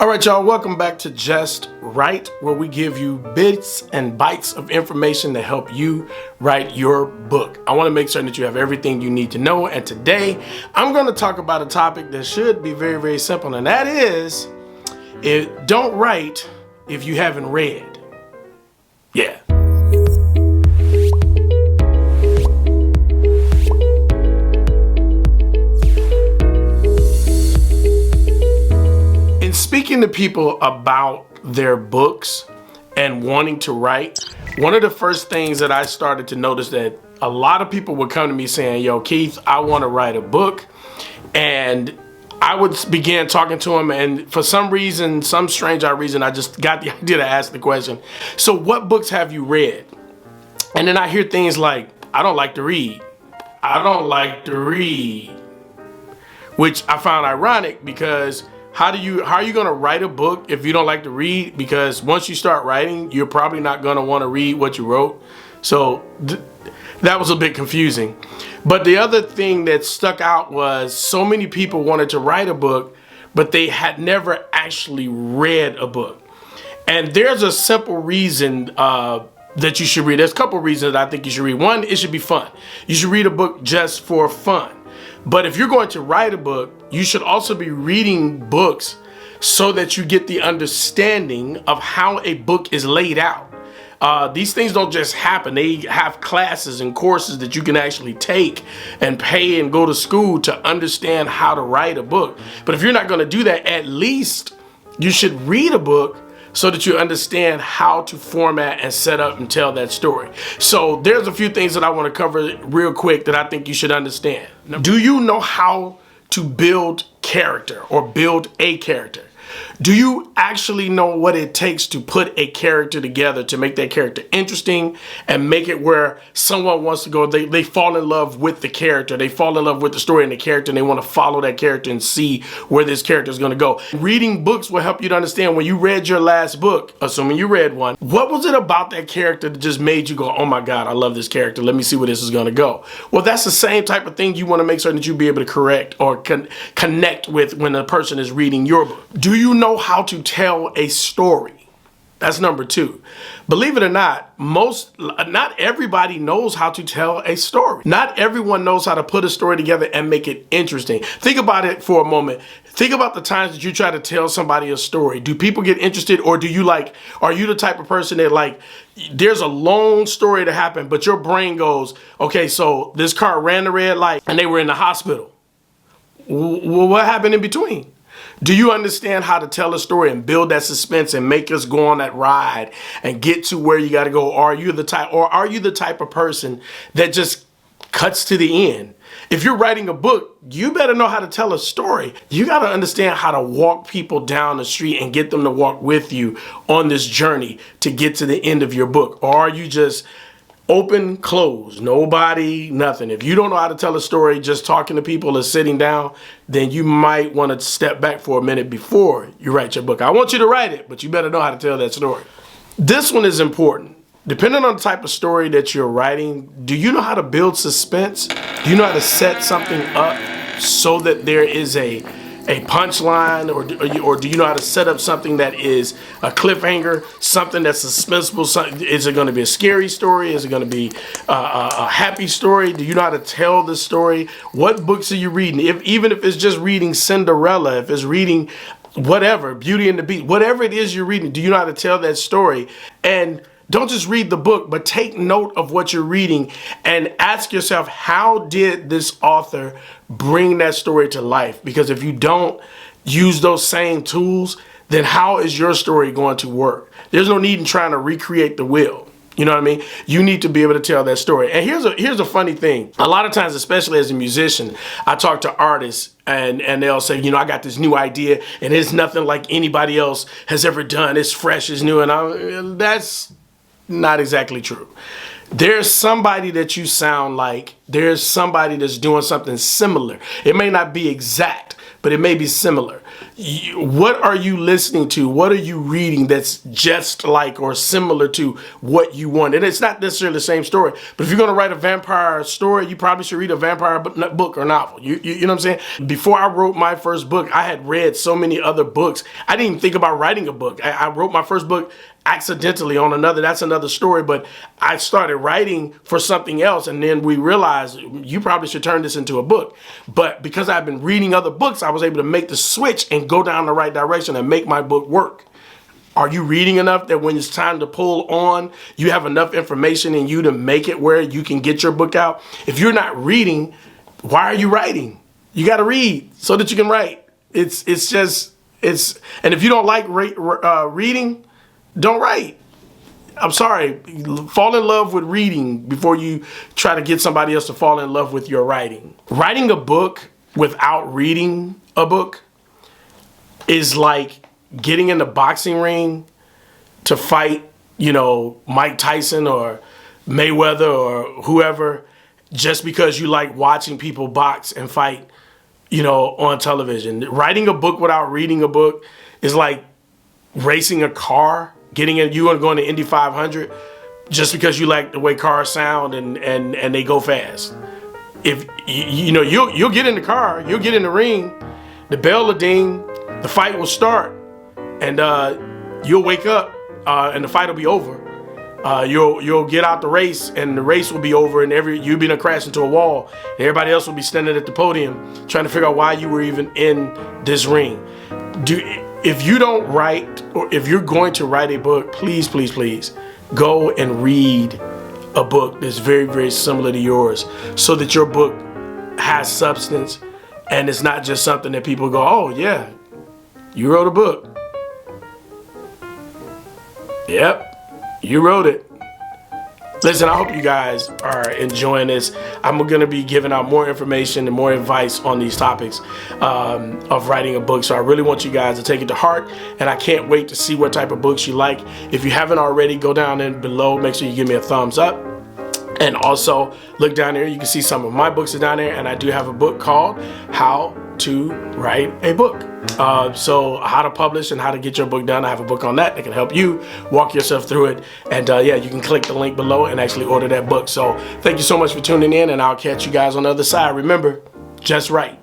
All right, y'all, welcome back to Just Write, where we give you bits and bytes of information to help you write your book. I want to make certain that you have everything you need to know. And today I'm going to talk about a topic that should be very, very simple. And that is, don't write if you haven't read. Yeah. Speaking to people about their books and wanting to write, one of the first things that I started to notice that a lot of people would come to me saying, yo, Keith, I want to write a book. And I would begin talking to them, and for some reason, some strange reason, I just got the idea to ask the question, so what books have you read? And then I hear things like, I don't like to read. I don't like to read. Which I found ironic because how are you going to write a book if you don't like to read? Because once you start writing, you're probably not going to want to read what you wrote. So that was a bit confusing. But the other thing that stuck out was so many people wanted to write a book, but they had never actually read a book. And there's a simple reason that you should read. There's a couple reasons that I think you should read. One, it should be fun. You should read a book just for fun. But if you're going to write a book, you should also be reading books so that you get the understanding of how a book is laid out. These things don't just happen. They have classes and courses that you can actually take and pay and go to school to understand how to write a book. But if you're not going to do that, at least you should read a book so that you understand how to format and set up and tell that story. So there's a few things that I want to cover real quick that I think you should understand. Do you know how to build character or build a character? Do you actually know what it takes to put a character together to make that character interesting and make it where someone wants to go, they fall in love with the character, they fall in love with the story and the character, and they want to follow that character and see where this character is going to go. Reading books will help you to understand when you read your last book, assuming you read one, what was it about that character that just made you go, oh my God, I love this character. Let me see where this is going to go. Well, that's the same type of thing you want to make certain that you be able to correct or connect with when a person is reading your book. Do you know how to tell a story? That's number two. Believe it or not, not everybody knows how to tell a story. Not everyone knows how to put a story together and make it interesting. Think about it for a moment. Think about the times that you try to tell somebody a story. Do people get interested, or are you the type of person that there's a long story to happen, but your brain goes, okay, so this car ran the red light and they were in the hospital. Well, what happened in between? Do you understand how to tell a story and build that suspense and make us go on that ride and get to where you got to go? Or are you the type of person that just cuts to the end? If you're writing a book, you better know how to tell a story. You got to understand how to walk people down the street and get them to walk with you on this journey to get to the end of your book. Or are you just open, close, nobody, nothing? If you don't know how to tell a story, just talking to people or sitting down, then you might want to step back for a minute before you write your book. I want you to write it, but you better know how to tell that story. This one is important. Depending on the type of story that you're writing, do you know how to build suspense? Do you know how to set something up so that there is a punchline, or do you know how to set up something that is a cliffhanger, something that's suspenseful? Is it going to be a scary story? Is it going to be a happy story? Do you know how to tell the story? What books are you reading? Even if it's just reading Cinderella, if it's reading whatever, Beauty and the Beast, whatever it is you're reading, do you know how to tell that story? And don't just read the book, but take note of what you're reading and ask yourself, how did this author bring that story to life? Because if you don't use those same tools, then how is your story going to work? There's no need in trying to recreate the wheel. You know what I mean? You need to be able to tell that story. And here's a funny thing. A lot of times, especially as a musician, I talk to artists and they'll say, I got this new idea and it's nothing like anybody else has ever done. It's fresh, it's new. And that's not exactly true. There's somebody that you sound like. There's somebody that's doing something similar. It may not be exact, but it may be similar. What are you listening to? What are you reading that's just like or similar to what you want? And it's not necessarily the same story, but if you're going to write a vampire story, you probably should read a vampire book or novel. You know what I'm saying? Before I wrote my first book, I had read so many other books. I didn't even think about writing a book. I wrote my first book accidentally on that's another story, but I started writing for something else, and then we realized you probably should turn this into a book. But because I've been reading other books, I was able to make the switch and go down the right direction and make my book work. Are you reading enough that when it's time to pull on, you have enough information in you to make it where you can get your book out? If you're not reading, why are you writing? You got to read so that you can write. And if you don't like reading, don't write. I'm sorry. Fall in love with reading before you try to get somebody else to fall in love with your writing. Writing a book without reading a book is like getting in the boxing ring to fight, Mike Tyson or Mayweather or whoever, just because you like watching people box and fight, on television. Writing a book without reading a book is like racing a car. You want to go in the Indy 500 just because you like the way cars sound and they go fast. If you'll get in the car, you'll get in the ring, the bell will ding, the fight will start, and you'll wake up and the fight will be over. You'll get out the race and the race will be over, and you'll be gonna crash into a wall. And everybody else will be standing at the podium trying to figure out why you were even in this ring. If you don't write, or if you're going to write a book, please, please, please go and read a book that's very, very similar to yours, so that your book has substance and it's not just something that people go, oh yeah, you wrote a book. Yep, you wrote it. Listen, I hope you guys are enjoying this. I'm going to be giving out more information and more advice on these topics of writing a book. So I really want you guys to take it to heart, and I can't wait to see what type of books you like. If you haven't already, go down in below. Make sure you give me a thumbs up. And also look down there. You can see some of my books are down there, and I do have a book called How to Write a Book. So how to publish and how to get your book done. I have a book on that can help you walk yourself through it. And yeah, you can click the link below and actually order that book. So thank you so much for tuning in, and I'll catch you guys on the other side. Remember, just write.